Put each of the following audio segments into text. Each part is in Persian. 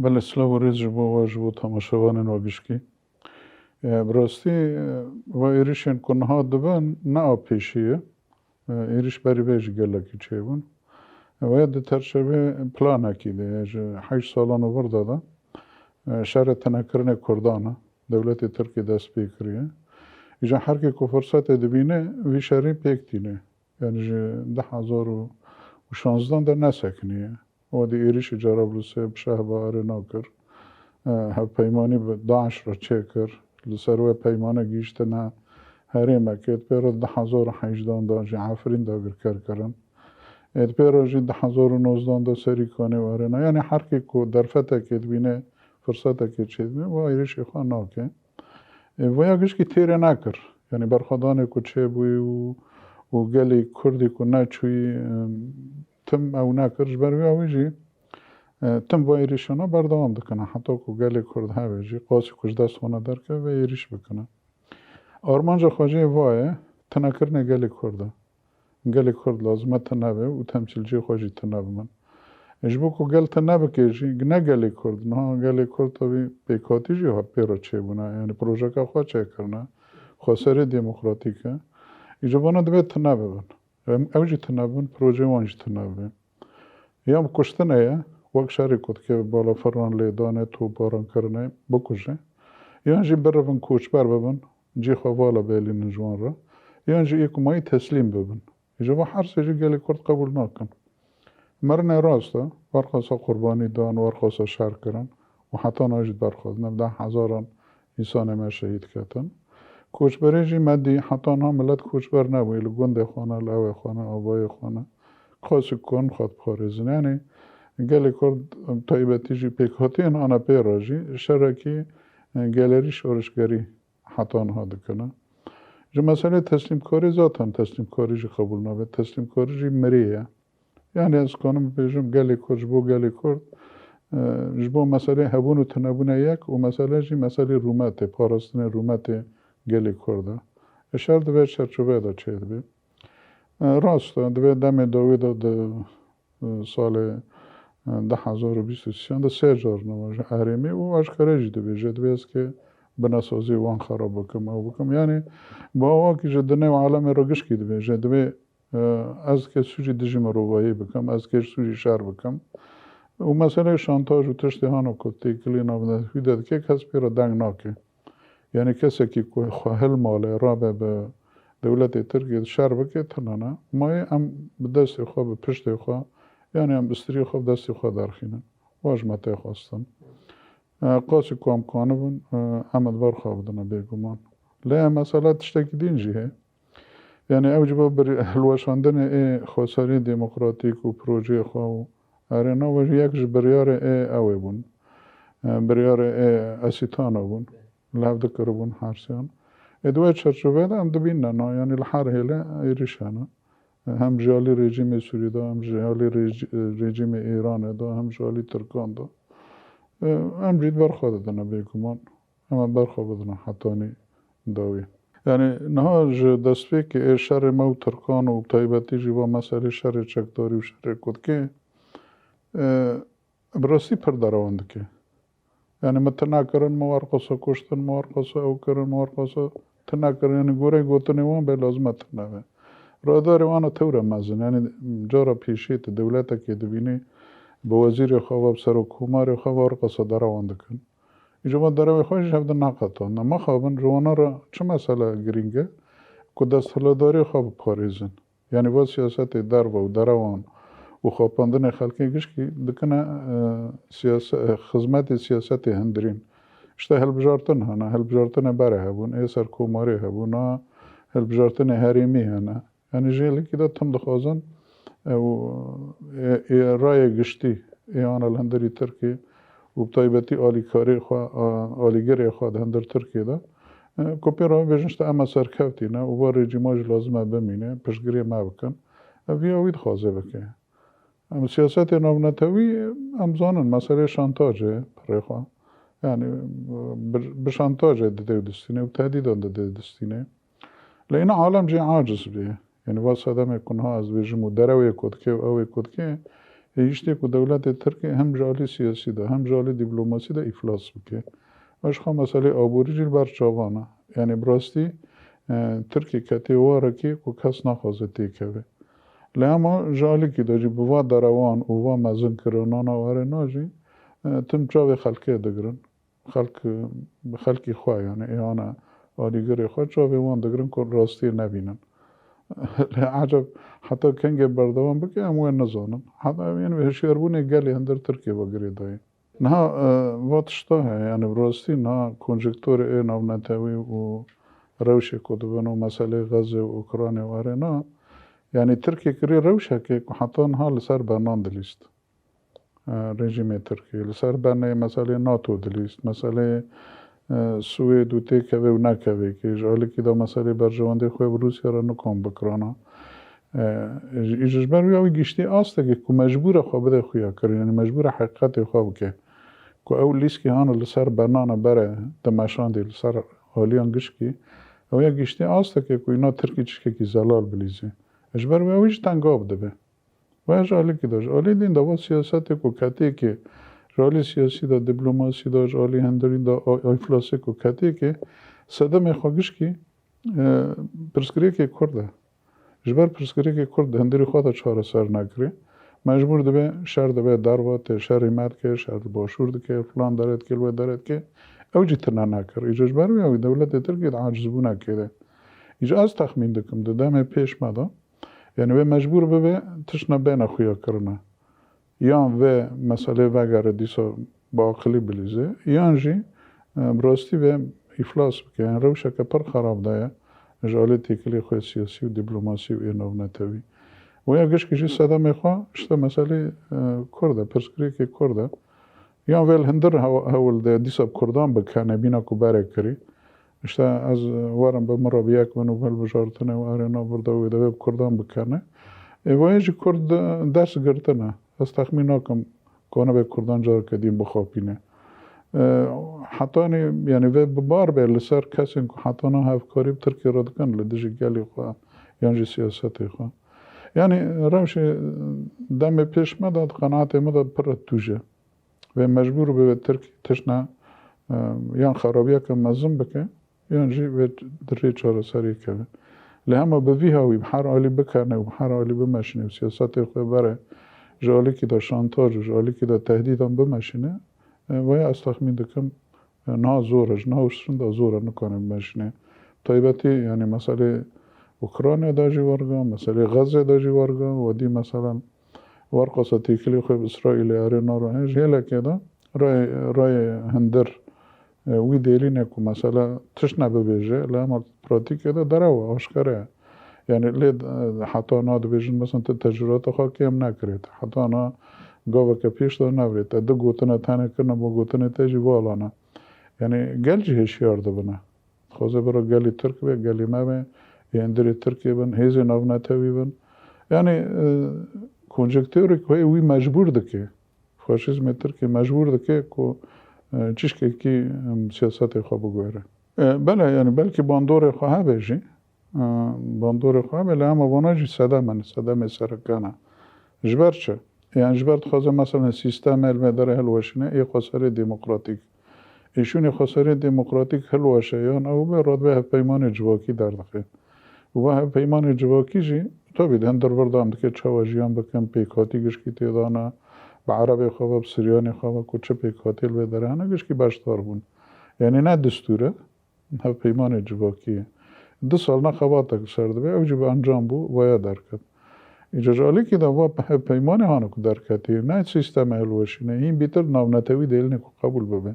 بله سلاو ریز جبو و جبو تماشاوان واگشکی براستی و ایریشن کنها دبن نه آپیشیه ایریش بری بیش گلکی چه بون و یاد ترشبه پلان اکیده 8 سالانو برده شهر تنکرن کردانه دولت ترکی دست بیکریه ایجا هر که که فرصت دبینه وی شهری پیکتینه یعنی 10,016 در نسکنیه و دی ایریش جرابلسه بشه باره ناکر پیمانی داعش را چه کر لسروه پیمانه گیشته نه هری مکت پیرو 10,018 دا جی عفرین دا گر کرن ات پیرو جی 10,019 دا سری کنه واره نه یعنی هر که که درفته کت بینه فرصته کت چید بینه و ایریش خواه ناکه و یکیش که تیره نکر یعنی برخدانه که چه بوی و گلی کردی که نچوی تم او نکرش بروی اویجی تم با ایریشانا بردوام دکنه حتی که گلی کرد هاویجی قاسی کش دست خونه درکه و ایریش بکنه آرمانجا خواجه وایه تنکرنه گلی کرد لازمه تنبه و تمثیلجی خواجی تنبه من اجبو که گل تنبه کهجی نه گلی کرد نه گلی کرد تاوی پیکاتی جی ها پیرا چه بونه یعنی پروژه که خواه چه کرنه خواستری دیموکراتیکه اجبانه دوی تنبه بن اوجی تنبه بن پروژه وانجی تنبه بن یا کشتنه یه وقت شهری کد که بالا فران لیدانه تو باران کرنه بکشه یا جی برون کوچبر ببن جی خوالا بیلی نجوان را یا جی ایکمایی تسلیم ببن ایجا هر سجی گلی کرد قبول نکن مرنه راسته ورخواستا قربانی دان ورخواستا شهر کرن و حتی ناجد برخواست 10,000 انسان ما شهید کردن کوچبری جی مدی حتی نا ملت کوچبر نبوی لگنده خانه لوه خانه آبای خانه خاصی کن خواد پارزن یعنی گلی کرد طایبتی جی پیکاتی این آنا پیرا جی شرکی گلری شورشگری حتی آنها دکنه جو مسئله تسلیم کاری ذاتن تسلیم کاری جی قبول نبود تسلیم کاری جی مریه یعنی از کنم بیجم گلی کرد جبو گلی کرد جبو مسئله هبون و تنبونه یک و مسئله جی مسئله رومت پاراستن رومت گلی کرده اشار دوید چرچوبه دا چه دوی راست دوید دم داوید دا سال 10,023 دا 3,000 نواجه اهریمی و اشکره جی دوی جدوی است که بناسازی وان خراب بکم او بکم یعنی با آقا که جدنه و عالم را گش کی دوی جدوی از که سوجی دجیم روایی بکم از که سوجی شهر بکم و مسئله شانتاج و تشتیهانو کتی کلی نابنده داد که کس پیرا دنگ ناکه یعنی کسی که خواهل ماله را به دولت ترکیه شهر بکه تنانه مای هم به دست خواه به پشت خواه یعنی هم بستری خواه دست خواه درخینن واجمته خواستن قاسی کام کانه بون احمد بار خواه بدنه بیگمان لی مسئله تشتکی دینجیه یعنی اوجبا بر هلوشاندن خواستاری دموکراتیک و پروژه خواه و ارنا و یکش بریار اوه بون بریار اسیتانه بون لابد کربون حرسیان ادوه چرچوبه ده هم دبین نه یعنی لحر هیله ایریشانه هم جالی رژیم سوری ده هم جالی رژیم ایران ده هم جالی ترکان ده هم جید برخواه دنه بیگمان اما برخواه بدنه حتانی داوی یعنی نه دسته که شر مو ترکان و طایبتی جیبا مسئله شر چکداری و شر کد که براستی پر دراوند که یعنی متنا کرن موارقصا کشتن موارقصا او کرن موارقصا تنا کرن یعنی گوره گوتنی وان به لازمت نوه رادار وانا توره مزن یعنی جارا پیشیت دولتا که دبینی به وزیر خواب سر و کمار خواب ورقصا دراوند کن ایجا دراوی خوش هفته ناقطان نما خوابن جوانا را چه مسئله گرینگه که دست هلاداری خواب پاریزن یعنی با سیاست در و دروان و خواباندن خلقی گشکی دکنه خدمت سیاست هندرین اشته هلبجارتن هنه هلبجارتن بره هبون سر کوماری هبون هلبجارتن هریمی هنه یعنی جیلی که دا تم دخوازن و رای گشتی ایان الهندری ترکی و بطایبتی آلیکاری خواه آلیگری خواه هندر ترکی دا کپی را بیشنشت اما سرکفتی نه و با رژیماج لازمه بمینه پشگری ما بکن اوید خوازه بکه اما سیاست نوونتوی امزانن مسئله شانتاجه برای خواه یعنی به شانتاجه دیده دستینه و تهدیدان دیده دستینه لین عالم جی عاجز بیه یعنی واسه آدم کنها از رژیم و دروی کد که و اوی کد که ایشتی که دولت ترکیه هم جالی سیاسی ده هم جالی دیپلماسی ده افلاس بکه اش خو مسئله آبوری جل بر چاوانه یعنی براستی ترکیه کتی واره که کس نخوازه تیکه لما جالی که داجی بوا دروان و وا مزن کرنانا واره ناجی تم چاوی خلقه دگرن خلقی خواه یعنی ایانا آدیگری خواه چاوی وان دگرن که راستی نبینن عجب حتی کنگ بردوان بکه اموه نزانن حتی یعنی به هشیاربونه گلی هندر ترکیه بگری دایی نه واتشتاه یعنی براستی نه کنجکتور این او نتاوی و روشه کدوبن و مسئله غزه و اوکراین واره نه یعنی ترکیه کری روشه که حتی نها لسر برنان دلیست رژیم ترکیه لسر برنه مسئله ناتو دلیست مسئله سوید و تیکوه و نکوه که جالی که دا مسئله برجوانده خواه روسیه را نکن بکرانا ایجاج بروی اوی گشتی آسته که مجبور خواه بده خویا کرد یعنی مجبور حقیقت خواه بکه که او لیست که هانو لسر برنانه بره دمشان دی لسر حالیان گشکی اوی گشتی آسته که اینا ترکی چشکه که زلال بلیزه اجبر و اویش تنگاب ده به و جالی که داشت آلی دین دا سیاست که کتی که جالی سیاسی دا دیپلماسی دا جالی هندرین دا افلاسی که کتی که صدم خواهش که پرسکری که کرده جبر پرسکری که کرده هندری خواه دا چهار سر نکره مجبور ده به شهر ده به دروات شهر ایمد که شهر باشور ده که فلان دارد که لوه دارد که او جی ترنا نکر ایجا جبروی اوی دولت ترکی دا عاجز بو نکره ایجا از تخمین دکم ده دم پیش مدا یعنی به مجبور به تشنا بین خویا کرنا یان و مسئله وگره دیسا با عقلی بلیزه یان جی براستی به افلاس بکه یعنی روشه که پر خراب دایه جالی تیکلی خوی سیاسی و دیپلماسی و اینو نتوی و یا گشت کشی صدا میخوا شتا مسئله کرده پرسکری که کرده یان ویل هندر هول ده دیسا کردان بکنه بینا کو باره کری işte az varım به مرابیک و نوبل بجارتنه و آرینا برده و دوی کردان بکنه وایجی کرد درس گرتنه از تخمین نکم کنه به کردان جار کدیم بخوابینه حتی یعنی و بار به لسر کسی که حتی نه هفکاری ترکی رد کن لدیجی گلی خواه یعنی سیاستی خواه یعنی روش دم پیش مداد قناعت مداد پر توجه و مجبور به ترکی تشنه یان خرابیه که مزم بکه یعنی به دری چهار سری کنه لهم به وی هاوی بحر عالی بکنه و بحر عالی بمشینه و سیاست خواه بره جالی که دا شانتاج و جالی که دا تهدید هم بمشینه و یا از تخمین دکم نه زورش نه وشترن دا زوره نکنه بمشینه طایبتی یعنی مسئله اوکراین دا جی ورگا مسئله غزه دا جی ورگا و دی مثلا ورقصه تیکلی خواه اسرائیل آرینا رو هنج هیله که دا رای هندر وی دیلینه که مثلا تش نبیجه لما پراتیکه ده داره و آشکاره یعنی لید حتی نا دویجن مثلا تجربات خواه کم نکرید حتی نا گاوه که پیش دار نورید ده گوتنه تنه کرنه با گوتنه تیجی والانه یعنی گل جی هشیار ده بنا خوزه برا گلی ترک به گلی مبه یندری ترکی بن هیزی نو نتوی بن یعنی کنجکتوری که وی مجبور ده که فاشیزم ترکی مجبور ده که چیشکی که سیاست خواه بگویره بله یعنی بلکه باندور خواه بیجی باندور خواه بله اما وانا جی صدم سرکانه جبر چه؟ یعنی جبر خواه مثلا سیستم علمه داره هلوشنه ای خساره دموکراتیک ایشون خساره دموکراتیک هلوشه یعنی او به راد به پیمان جواکی در دخل و پیمان جواکی جی تا بید هندر بردام که چواجیان بکن پیکاتیگش که تیدانه به عربی خواه به سریانی خواه کچه پیکاتیل بداره هنگش که باشتار بون یعنی نه دستوره نه پیمان جواکیه 2 سال نه خواه تک سرده به اوجی به انجام بو ویا درکت ایجا جالی که دا پیمان هانو که درکتی نه سیستم هلوشینه این بیتر ناونتوی دیل نکو قبول ببه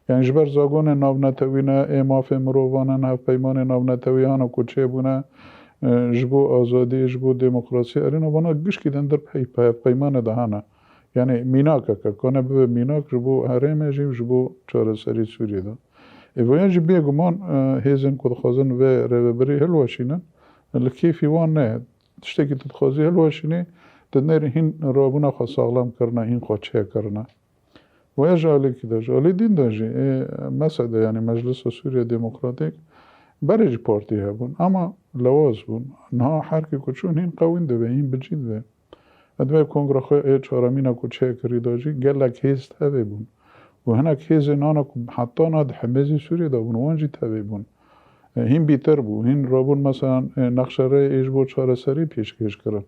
یعنی جبر زاگون ناونتوی نه ایماف مروانه نه پیمان ناونتوی هانو کچه بونه جبو آزادی جبو دموکراسی ارینا وانا گش که دندر پیمان دهانه یعنی میناک که کنه به میناک جبو حرمه جبو چهار سری سوریه ده ایوان جی بیگمان هیزن کد خازن و رهبری هلوشینن لکیفی وان نه تشتکی تدخوازی هلوشینی تنر هین رابونا خوا ساغلام کرنا هین خوا چه کرنا و یا جالی که ده جالی دین ده جی مثلا یعنی مجلس سوریه دموکراتیک برای جی پارتی هبون اما لواز بون نه هر که کچون هین قوین ده به هین بجید ده ادوی کنگره خواه چهارمین کو چه کری داجی گلک هیز تبه بون و هنک هیز نانا کو حتی ناد حمزی سوری دا بون وانجی تبه بون هین بیتر بو هین رابون مثلا نقشره ایش بو چهار سری پیشکش کرد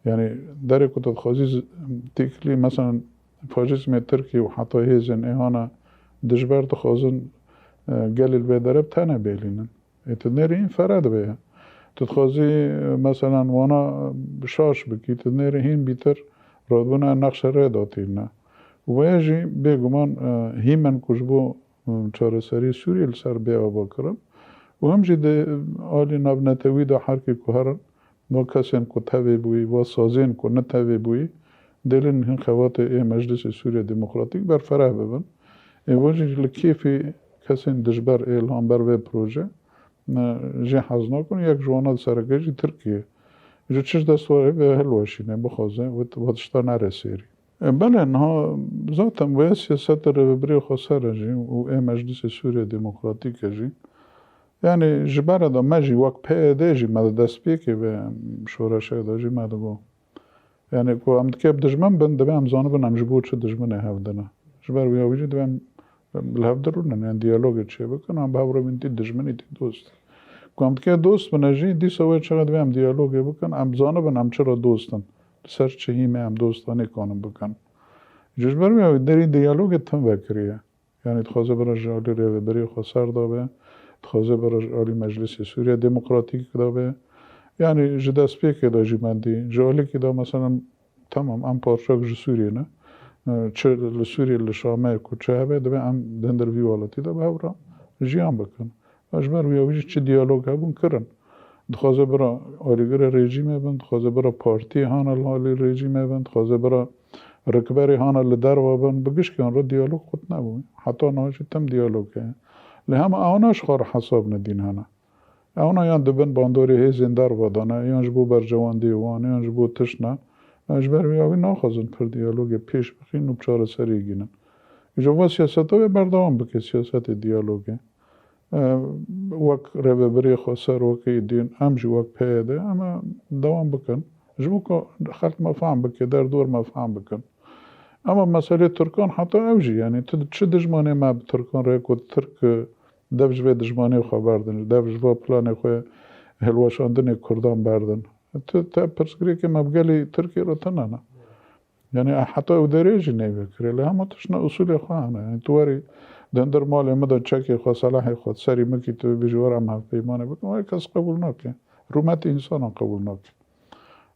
یعنی در کتاب خازی تکلی مثلا فاجسم ترکی و حتی هیزن ایهانا دجبر تخازن قلل بدرب تانه بيلينن تنيري این فرد بيه تتخازي مثلا وانا بشاش بكي تنيري هين بيتر رادونا نقش راداتينا ويجي بيگومان هيمن كجبو چاره سري سوري لسر بيه باكرم وهمجي ده آلي نبنتوي ده حركي كهرن با کسین کو تابع بوی و سازین کو نتابع بوی دلن هن خوات مجلس سوریا دموکراتیک بر فرح ببن واجی لکیفی کسین دجبر الهام بر و پروژه جه حزنا کن یک جوانا سرگجی ترکیه جو چش دستواره به هلوشینه بخوازه و تشتا نرسیری بله انها ذاتم و سیاست رو بری خساره جی و مجلس سوریا دموکراتیک جی yani ji bera da me jî wek PYD jî me dest pêkê ve şoreşê de jî me digo yani ku em dikê dijmin bin divê em zanibin em ji bo çi dijminê hev dine ji ber wî jî divê em li hev dirûnin yani diyalogê çê bikin em bi hev re bin tî dijminî tî dost ku em dikê dost bine jî dîsa wê çaxa divê em diyalogê bikin em zanibin em çira dostin li ser çi hîmê em dostanî kanin bikin ji ber wî derî diyalogê tim vekiriye yani dixwaze bira ji alî rêveberiyê xwe ser dabe تخوازه برای عالی مجلس سوریا دموکراتیک داره یعنی جداست پیک داشتی مندی جالی که دام مثلا تمام ام پارچاک جسوریه نه چه لسوریه لشامه کوچه هبه دبه ام دندر ویوالاتی دبه هورا جیان بکن اجبر ویاویش چه دیالوگ هبون کرن دخوازه برای آلیگر رژیمه بند دخوازه برای پارتی هانا لالی رژیمه بند دخوازه برای رکبری هانا لدر وابن بگش که آن را دیالوگ خود نبود حتی نهاجی تم دیالوگه لهم آناش خور حساب ندین هنا آنا یان دبن باندوری هیزین در ودانه یان جبو بر جوان دیوانه یان جبو تشنه اجبر ویاوی ناخوازن پر دیالوگ پیش بخین و بچار سری گینن اجوا سیاست ها بردوام بکه سیاست دیالوگه وک رببری خسر وکی دین امجی وک پیده اما دوام بکن جبو که خلق مفهم بکه در دور مفهم بکن اما مسئله ترکان حتی اوجی یعنی چه دجمانی ما به ترکان رای کد ترک دفج به دجمانی خو بردن دفج به پلان خو هلوشاندن کردان بردن تا پرسکری که مبگلی ترکی رو تنانه یعنی حتی او دریجی نیوکری لی همه تشنا اصول خواهنه یعنی تواری دندر مال مدن چکی خو صلاح خود سری مکی تو بجوار هم هف پیمانه بکن و کس قبول نکن رومت انسان قبول نکن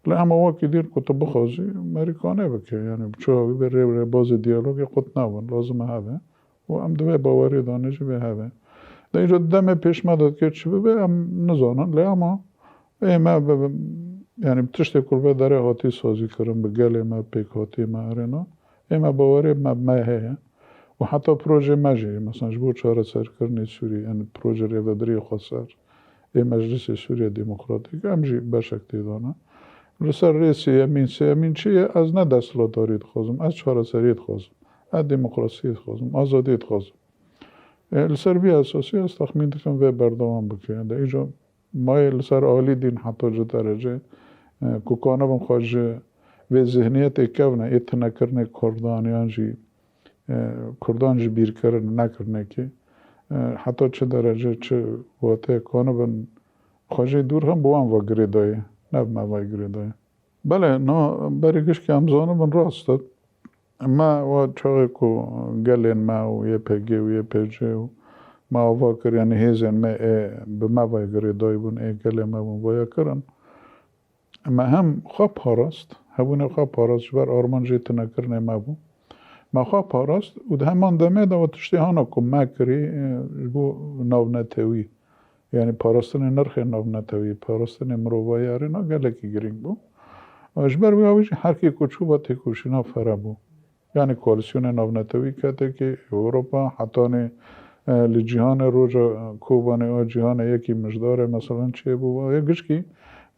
لهم واقعی دیر کت بخوزی امریکانه بکه یعنی چه بره باز دیالوگی خود نبود لازم هوا و ام دوی باوری دانشی به هوا در اینجا دم پیش مداد که چی به ام نزانن لهم ما یعنی تشت کلبه داره هاتی سازی کردم به گل ما پیک هاتی ما ارنا ما باوری ما هه و حتی پروژه مجی مثلا جبور چهار سر کردن سوری یعنی پروژه ریوبری خسر مجلس سوریا دموکراتیک امجی بشکتی دانه لسر رئیس یمین چیه از نه دستلاتاریت خوازم از چهار سریت خوازم از دموکراسیت خوازم آزادیت خوازم لسر بی اساسی از تخمین دکن و بردوام بکنه در اینجا مای لسر عالی دین حتی جو درجه کوکانه بم خواج و ذهنیت اکونه ایت نکرنه کردان جی بیر کرن نکرنه که حتی چه درجه چه واته کانه بن خواجه دور هم بوام و گریدایه نب ما وایگری دای. بله نه برایش که امزانه من راست ما و چاقی کو گلین ما و یه پگی و یه پجه و ما واکر یعنی هیزن ما به ما وایگری دای بون گل ما بون ویا کرن ما هم خواب هراست هبونه خواب هراست بر آرمان جیت نکرنه ما بون ما خواب هراست و ده همان دمه دا و تشتی هانا کم ما کری بو ناونتوی یعنی پاراستن نرخ ناونتوی پاراستن مروایی آرینا گله کی گرینگ بو اجبر بیاویش هر کی کوچو با تکوشینا فرا بو یعنی کوالسیون ناونتوی کته که اروپا حتی لجهان روز کوبانه و جهان یکی مجدار مثلا چه بو و یکیش کی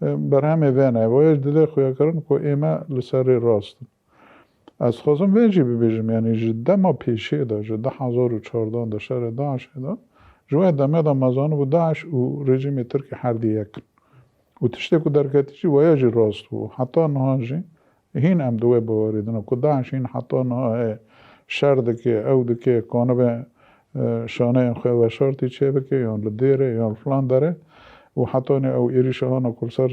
برهمه وینه و یه دل خویا کردن که ایما لسر راست از خواستم ویجی ببیجم یعنی جده ما پیشه دا جده 1014 دا شهر داعش دا جوه دمه دا مزانه بو داعش و رژیم ترکی هر دی یک و تشتی که درکتی چی ویجی راست بو حتی نهانجی هین ام دوی باوریدن که داعش این حتی نه شرد که او دکه کانه به شانه خواه و شرطی چه بکه یا لدیره یا فلان داره و حتی نه او ایریشه ها نکل سر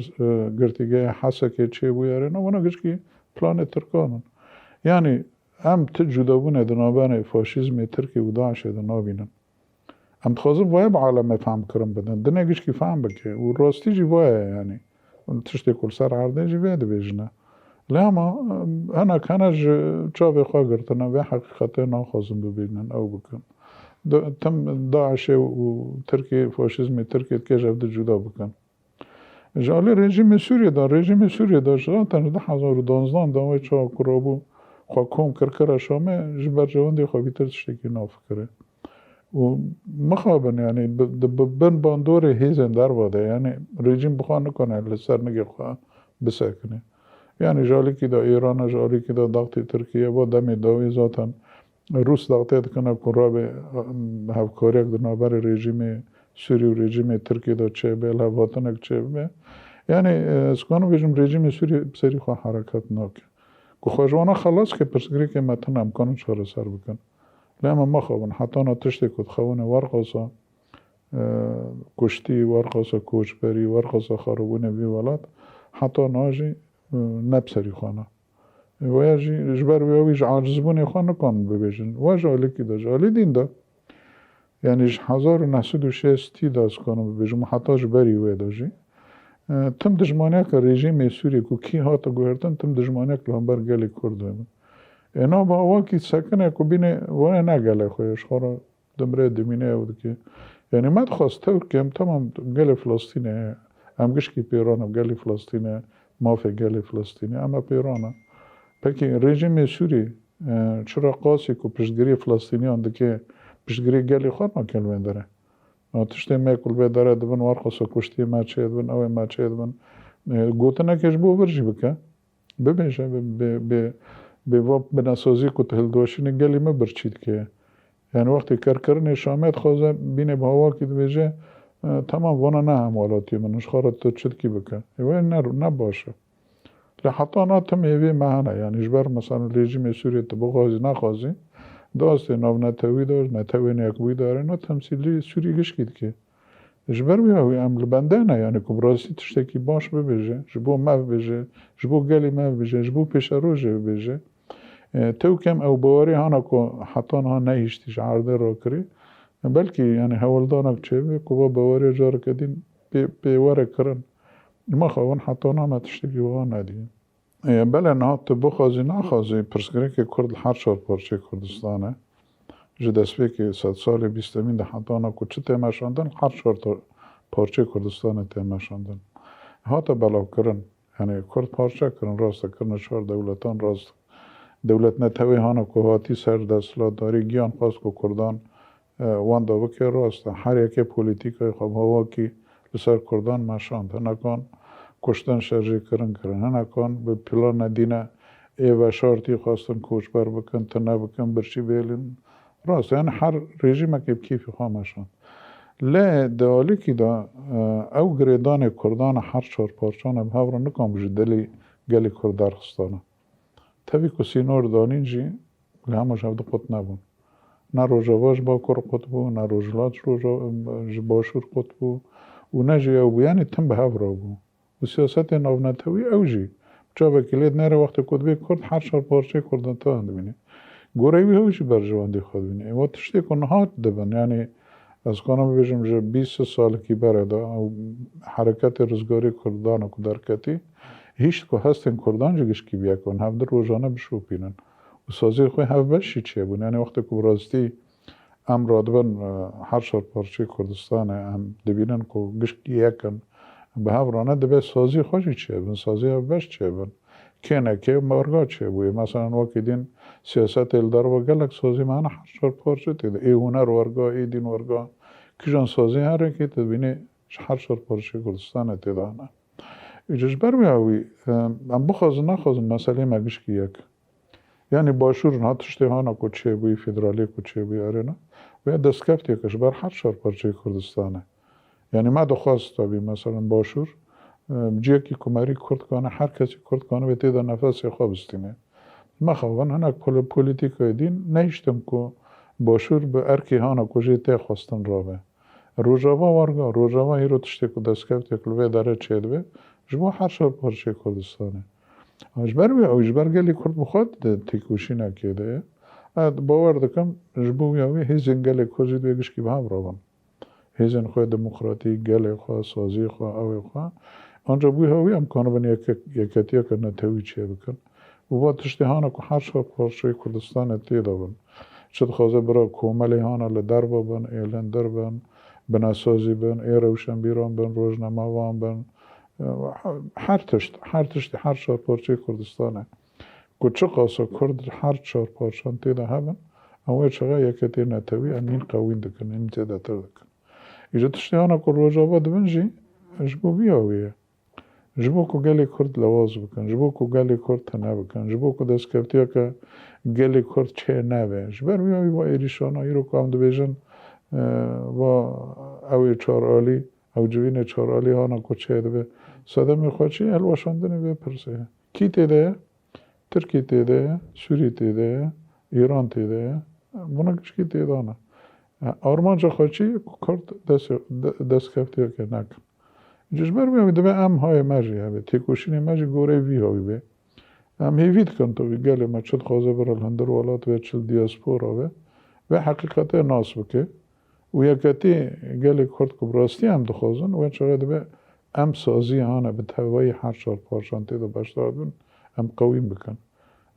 گرتیگه حسه که چه بویاره نه ونه گش که پلان ترکانن یعنی ام تجدابونه دنابان فاشیزم ترکی و داعش دنابینن ام تخوزم وای با عالم فهم کرم بدن دنه گش که فهم بکه و راستی جی وای یعنی تشتی کل سر عرده جی وید بیجنه لما انا كانج جابي خاقرتنا في حقيقة ناخذن ببينن او بكن تم داعش وتركي فاشيزم تركي تكاجف دي جدا بكن جالي رژیم سوریه دا شدن تنه ده 2012 دامه چا کرابو خواکوم کرکر شامه جبر جوان دی خوابی تر تشتکی نافکره و مخابن یعنی بن باندور هیزن در باده یعنی رژیم بخواه نکنه لسر نگی خواه بسکنه یعنی جالی که دا ایران جالی که دا داغتی ترکیه با دمی داوی ذاتن روس داغتیت کنه که را به هفکاریک در نابر رژیم سوری و رژیم ترکیه دا چه به لحواتنک چه به یعنی اسکانو بیجم رژیم سوری بسری خواه حرکت ناکه که خواهجوانا خلاص که پرسگری که متن امکانو چهار سر بکن لما ما خوابن حتی نتشتی کد خوونه ورقاسا کشتی ورقاسا کوچبری ورقاسا خاربون بی ولاد حتی ناجی نبسری خانه و جبر ویاویش عاجز بونی خانه کن ببیجن و جالی که دا جالی دین دا یعنی 1960 داست کنم ببیجم حتی جبری وی دا جی تم دجمانه که رژیم سوری که کی هاتا گوهرتن تم دجمانه که لامبر گلی کرده اینا با واقعی سکنه که بینه وانه نگله خویش خورا دمره دمینه بود که یعنی من خواسته که هم تمام گل فلسطینه هم گشکی پیرانم گلی فلسطینه مافی گلی فلسطینه اما پیرانه پکی رژیم سوری چرا قاسی که پشتگیری فلسطینیان دکه پشتگیری گلی خود نکلوین داره تشتی میکل بیداره دبن ورخصا کشتی مچه دبن اوی مچه دبن گوته نکش بو برجی بکه ببینشه به واب بناسازی که تهلدوشینی گلی مبرچید که یعنی وقتی کرکرنی شامت خوزه بینه به هوا که دویجه تمام وانا نه هموالاتی منش خارد تو چید کی بکه اوی نباشه لحظه ناتم یوی معنی یعنی جبر مثلا رژیم سوریه تبغازی نخوازی داست ناو نتوی دار نتوی نیکوی داره نه تمثیلی سوری گشکید که جبر بیاوی عمل بنده نه یعنی کبراسی تشتکی باش ببیجه جبو ما ببیجه جبو گلی ما ببیجه جبو پیش روژه ببیجه تو کم او بواری هانا که حتی ها نهیشتیش عرده را کری بلکه یعنی حوالدانک چه بی که با بواری جار کدین بیواره کرن ما خوان حتی ها تشتکی وها ندیم بله نه تو بخوازی نخوازی پرسگری که کرد هر چهار پارچه کردستانه جدسوی که 100 سال 20 ده حتی ها که چه تیمشاندن هر چهار پارچه کردستانه تیمشاندن حتی بلاو کرن یعنی کرد پارچه کرن راست کرن چهار دولتان راست دولت نتوی هانا که هاتی سر دستلات داری گیان خواست که کردان وان دا بکر راست هر یکی پولیتیکای خواب هوا که لسر کردان مشاند هنکان کشتن شرجی کرن هنکان به پلان ندینه و شارتی خواستن کوچ بر بکن تنه بکن برچی بیلین راست یعنی هر رژیم که کیفی خواه مشاند لی دوالی که دا او گریدان کردان هر چهار پارچانه به هفره نکن بجی دلی گلی کردار خستانه تبی که سینور دانین جی همش هفته قط نبون نه روژاواج با کر قط بو نه روژلات باشور قط بو و نه جی او بو یعنی تم به هفره بو و سیاست ناو نتوی او جی جا بکلید نره وقت کد بی کرد هر چهار پارچه کردن تا هند بینی گوریوی هوشی برجواندی خود بینی و تشتی که نهات دبن یعنی از کنم بیشم جا 20 سال کی برده حرکت رزگاری کردان و کدرکتی هیچ که هستن کردان جگش کی بیا کن هفته روزانه بشو پینن و سازی خوی هفت بشی چیه بون یعنی وقتی که براستی ام رادبن هر چهار پارچه کردستانه ام دبینن که گش کی یکن به هفرانه دبی سازی خوشی چیه بون سازی هفت بش چیه بون که نه که مرگا چیه بوی مثلا وقتی دین سیاست الدار و گلک سازی معنا هر چهار پارچه تیده ای هنر ورگا ای دین ورگا کجان سازی هر کی تبینی هر چهار پارچه کردستانه تیده نه ایجاش بر بیاوی ام بخواز نخواز مسئله مگش که یک یعنی باشور نه تشتی هانا کچه بوی فدرالی کچه بوی آره و دست کفت یکش بر هر چهار پارچه کردستانه یعنی ما دخواست تابی مثلا باشور جیه که کمری کرد کنه هر کسی کرد کنه به تیدا نفس خواب استینه ما خوان هناك پولیتیکای دین نیشتم که باشور به ارکی هانا کجی تی خواستن رابه روجاوا وارگا روجاوا هیرو تشتی که دستکفت یکلوه داره چید به جبو هر شار پارچه کردستانه اجبر وی او اجبر گلی کرد بخواد تیکوشی نکیده باور دکم جبو وی هیزن گلی کجی دویگش که به هم رابن هیزن خواه دموکراتی گلی خواه سازی خواه اوی خواه آنجا بوی هاوی امکانه بن یکتیا که نتوی چه بکن و با تشتی هانا که هر شار پارچه کردستان تیدا بن شد خوازه برا کوملی هانا لدر بن ایلن در بن بناسازی بن ای روشن بیران بن روزنامه وان بن هر تشتی هر شار پارچه کردستانه که چه قاسا کرد هر شار پارچان تیدا هبن اوه چغا یکتی نتوی امین قوین دکن این تیدا تر دکن ایجا تشتی هانا که روجابا دبن جی جبو بیاویه جبو که گلی کرد لواز بکن جبو که گلی کرد تنه بکن جبو که دست کفتیا که گلی کرد چه نوه جبر بیاوی با ایریشان ایرو که هم دو بیجن و اوی چار آلی او جوین چار آلی هانا که چه دوه ساده میخواد چی الواشاندنی بپرسه کی تیده؟ ترکی تیده، سوری تیده، ایران تیده بنا کشکی تیده نه آرمان جا خواهد چی کرد دست کفتیا که نکن جشبر می‌آوی دو ام های ماجی همی تیکوشینی ماجی گوره وی هایی به ام هیوید کن تو وی گله ما چند خوازه برال هندر ولات و چل دیاسپورا و حقیقت ناس بکه و یکتی گله کرد که براستی هم دخوازن و چرا دو ام سازی هانه به توای هر شار پارشانتی دو باشدار بین ام قویم بکن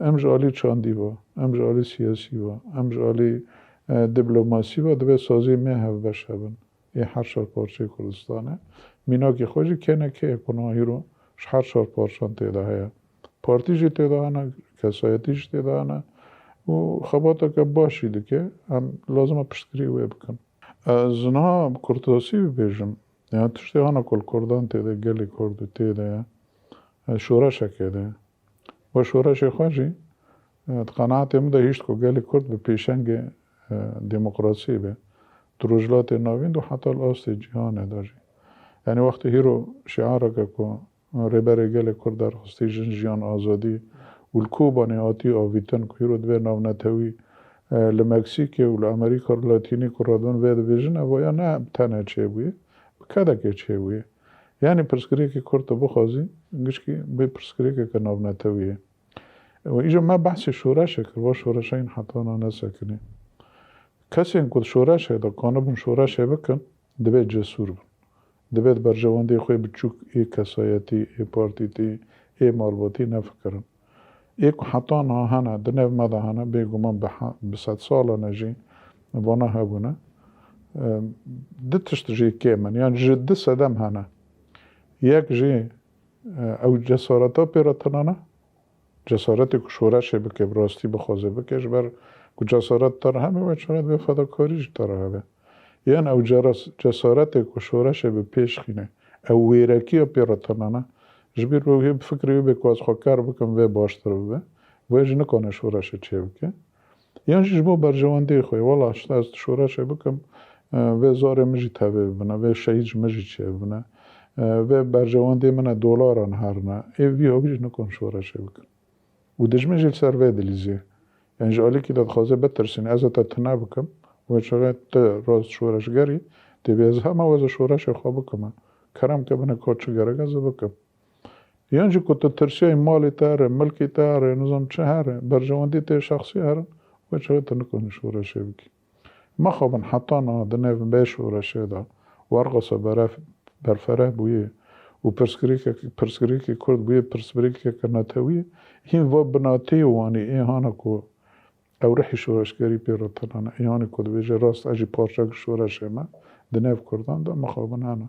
ام جالی چاندی با ام جالی سیاسی با ام جالی دیپلماسی با دو سازی میه بشه بین ای هر شار پارچه کردستانه مینا که خوشی کنه که اکناهی رو هر شار پارچان تیده هیا پارتیجی تیده هنه کسایتیش تیده هنه و خباتا که باشیده که هم لازمه پشتگری وی بکن زنها کرتاسی بیجم یعنی تشتی هنه کل کردان تیده گلی کردو تیده شورش کده و شورش خوشی قناعتیم ده هیشت که گلی کرد به پیشنگ دموکراسی به تروجلات نوین دو حتی الاست جهانه داشتی یعنی وقتی هیرو شعاره که ریبره گل کرد در خستی جنجیان آزادی و الکوبانی آتی آویتن که هیرو دوی ناو نتوی لمکسیکی و لامریکا لاتینی که رادون وید ویژن و یا نه تنه چه بویه بکده که چه بویه یعنی پرسکری که کرد بخوازی انگش که بی پرسکری که ناو نتویه و ایجا ما بحث شورشه کرد و شورشه این حتی نانسه کنی کسی این کد شورشه دا قانبون شورشه بکن دوی جسور بن دبید برجوانده خوی بچوک ای کسایتی ای پارتیتی ای مالباتی نفکرن ای که حتی ها هنه دنو مده هنه بگو من به 100 ساله نجی بانا هبونه دتشت جی که من یعنی جد سدم هنه یک جی او جسارتا پیرتنانه جسارتی که شورشه بکه براستی بخوازه بکش بر که جسارت تر همه و چرا به فداکاریش تر همه یعنی او جسارت که شورش به پیش خینه او ویرکی پیرتنانه جبیر روی فکری به که از خاکر بکن و باشتر بوده و ایج نکنه شورش چه بکه یعنی جبو برجوانده خوی والا اشتا از شورش بکن و زار مجی تبه بنا و شهیج مجی چه بنا و برجوانده من دولاران هرنه ای وی ها بیج نکن شورش بکن و دجمه جل سر و دلیزه یعنی جالی که داد خوازه بترسین از تا تنه بکن و چرا راز شورشگری دیویز همه وز شورش خواب بکم کرم که بنا کارچه گرگ از بکم یعنی جو کت ترسیه مالی تاره ملکی تاره نظام چه هره برجواندی ته شخصی هره و چرا تنکنی شورشه بکی ما خوابن حتی نه دنه به شورشه دا ورقصه برفره بویه و پرسکری که کرد بویه پرسکری که نتویه این و بناتی وانی این هانا که او رحی شورشگری پیرتنانه یعنی کد بیجه راست اجی پارچاک شورشه ما دنیف کردن دا مخابن هانا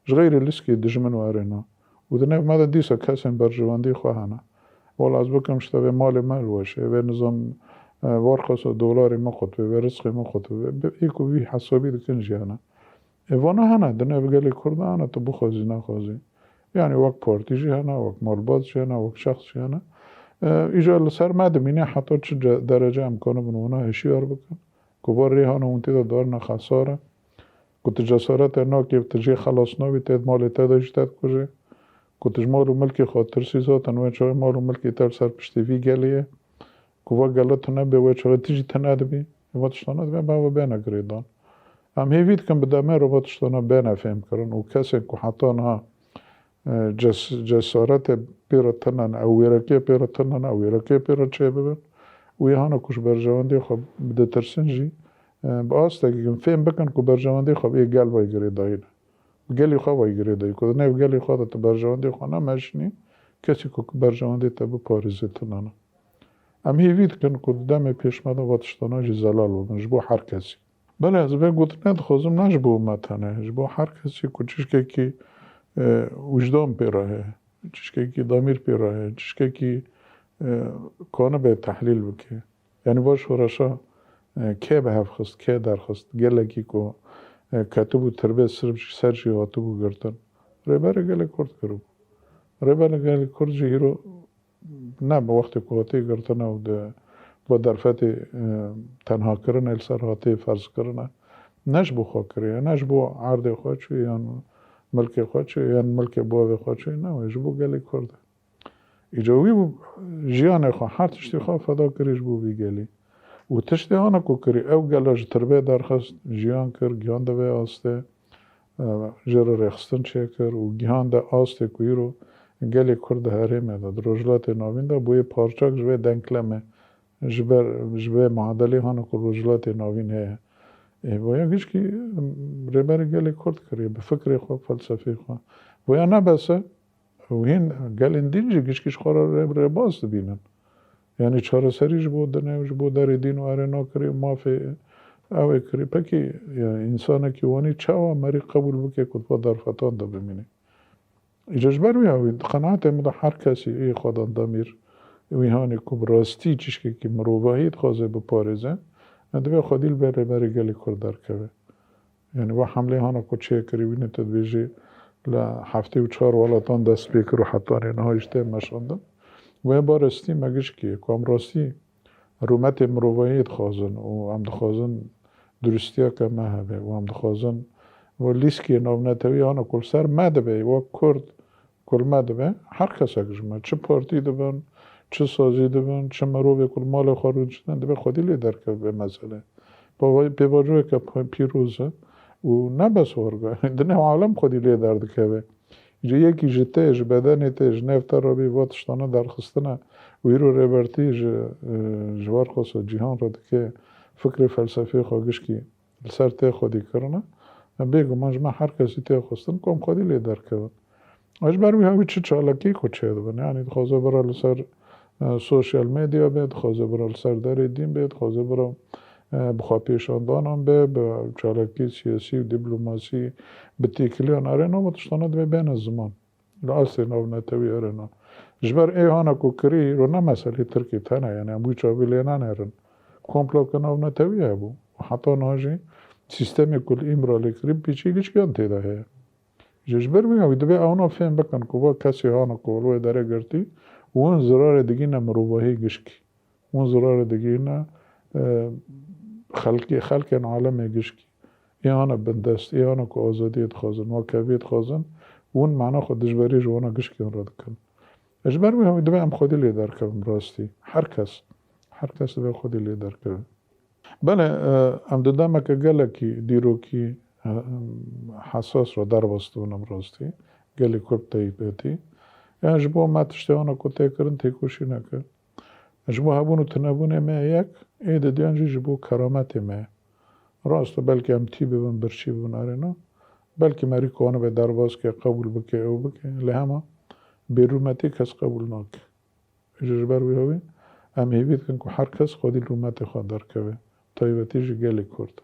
جغیر لیسکی دجمن وارنا و دنیف ماده دیسا کسین برجواندی خواهانا والا از بکم شتاوه مال مال باشه و نظام ورقص دولاری ما خطوه و رزقی ما خطوه ایکو وی حسابی دکن جیانا وانا هانا دنیف گلی کردن هانا تو بخوازی نخوازی یعنی وقت پارتی جیانا وقت مالباز جیانا وقت شخص جیانا ایجا لسر مدمینه حتی چه درجه امکانه بنونه هشیار بکن که بار ریحانه اون تیده دارنا خساره که تجسارت ناکی تجی خلاص نوی تید مالی تداشتد کجه كنتش مالو ملكي خاطر سيزات أنا ويش مالو ملكي تار سر بشتي في قاليه كوا قالت نبي ويش تيجي تنادبي واتشتنا دبي بابا بينا قريدان أم هي فيد كان بدأ واتشتنا بينا فهم كرن وكاسن كحطانها جسارت بيرتنن أو ويركي بيرتنن أو ويركي بيرتشيبن ويهانا كوش برجواندي خب بده ترسنجي بأستك فهم بكن كو برجواندي خب إيه قال ويجري داين قالي خوا ويجري داين كو نيف قالي خوا ده برجواندي خوانا ماشني كسي كو برجواندي تبو باريزتنانا أم هي فيد كان كو دامي بيش مادا واتشتنا جي زلال ونجبو حركسي بله از به گوت ند خوزم نجبو متنه جبو هر کسی که چشکه کی وجدان پیراه چشکه کی ضمیر پیراه چشکه کی کانه به تحلیل بکه یعنی باش ورشا که به هف خست که در خست گله کی کو کتبو تربیت سرچی هاتبو گرتن ریبره گله کرد کرو ریبره گله کرد جیرو نه به وقت کوتی گرتن او ده با درفت تنها کردن السرهاتی فرض کردن نجبو خواه کریه نجبو عرض خواه چوی یا ملک خواه چوی یا ملک باو خواه چوی نه جبو گلی کرده ایجاوی بو جیان خواه هر تشتی خواه فدا کریش بو بی گلی و تشتی آنه کو کری او گلاج تربیه درخست جیان کر گیان ده به آسته جر رخستن چه کر و گیان ده آسته کوی رو گلی کرده هریمه ده روجلات ناوین ده بوی پارچاک جوی دنکلمه جبه معادلی هانو که روجلات ناوین هه ویا گیش کی ربر گلی کرد کریه به فکر خواه فلسفی خواه ویا نبسه و هین گل اندینجی گیش کیش خواه ربر باست بینن یعنی چاره سریش بود دنیوش بود در دین و ارنا کری مافی اوه کری پکی انسانه که وانی چاوا مری قبول بکه کتبا در فتان دا بمینه ایجاج بروی اوی قناعت امدا هر کسی ای خودان دامیر ویهانی که براستی چشکی که مروباهید خوازه بپارزه ندبه خودیل بره گلی کردار که یعنی و حمله هانا که چه کری بینه تدویجی لحفته و 4 ولاتان دست بیکر و حتی نهایشته مشاندم و بارستی مگش که هم راستی رومت مروباهید خوازن و هم دخوازن درستیا که مهبه و هم دخوازن و لیسکی ناونتوی هانا کل سر مدبه و کرد کل مدبه هر کس اگجمه چه پارتی دبن چه سازی دبن چه مروبه کل مال خارج شدن دبه خودی لیدر کرد به مسئله به واجوه که پیروزه و نبس ورگه دنه عالم خودی لیدر دکه اینجا یکی جتهش بدنیتش نفتا را بی واتشتانه در خستنه و ایرو ریبرتی جوار خواست جیهان را دکه فکر فلسفی خواهش که سر ته خودی کرنه بگو منجمه هر کسی ته خواستن کم خودی لیدر کرد اج بروی همی چه چالکی کو چه دبن یعنی خوازه برای سر سوشیال میدیا بید خوازه برای سر در دین بید خوازه برای بخواه پیشاندان هم به چالکی سیاسی و دیپلماسی به تیکلیان ارنا متشتاند به بین زمان لأسی نو نتوی ارنا جبر ای هانا کو کری رو نه مسئله ترکی تنه یعنی اموی چاوی لینن ارن کمپلا که نو نتوی هبو و حتی ناجی سیستمی کل ایمرا لکری پیچی گیش گیان تیده هی جبر میگم دبی اونا فهم بکن که با کسی هانا کو روی داره گرتی و اون زرار دیگی نمروباهی گشکی اون زرار دیگی نه خلق عالم گشکی ایانا بندست ایانا که آزادیت خوازن و کبیت خوازن اون معنا خود دجبری جوانا گشکی اون را دکن اجبر میگم دبی ام خودی لیدر کردم راستی هر کس دبی خودی لیدر کرد بله ام دادم که گله کی دیرو کی حساس را در بستونم راستی گلی کرد تایبتی یعنی جبو ما تشتیانا که تکرن تکوشی نکرد جبو هبونو تنبونه ما یک ایده دیانجی جبو کرامت ما راست بلکه هم تی ببن برچی ببن آرنا بلکه مری کانو به درباز که قبول بکه او بکه لهما بیرومتی کس قبول ناکه جبر بیاوی هم هیوید کن که هر کس خودی رومت خود در که تایبتی جی گلی کرد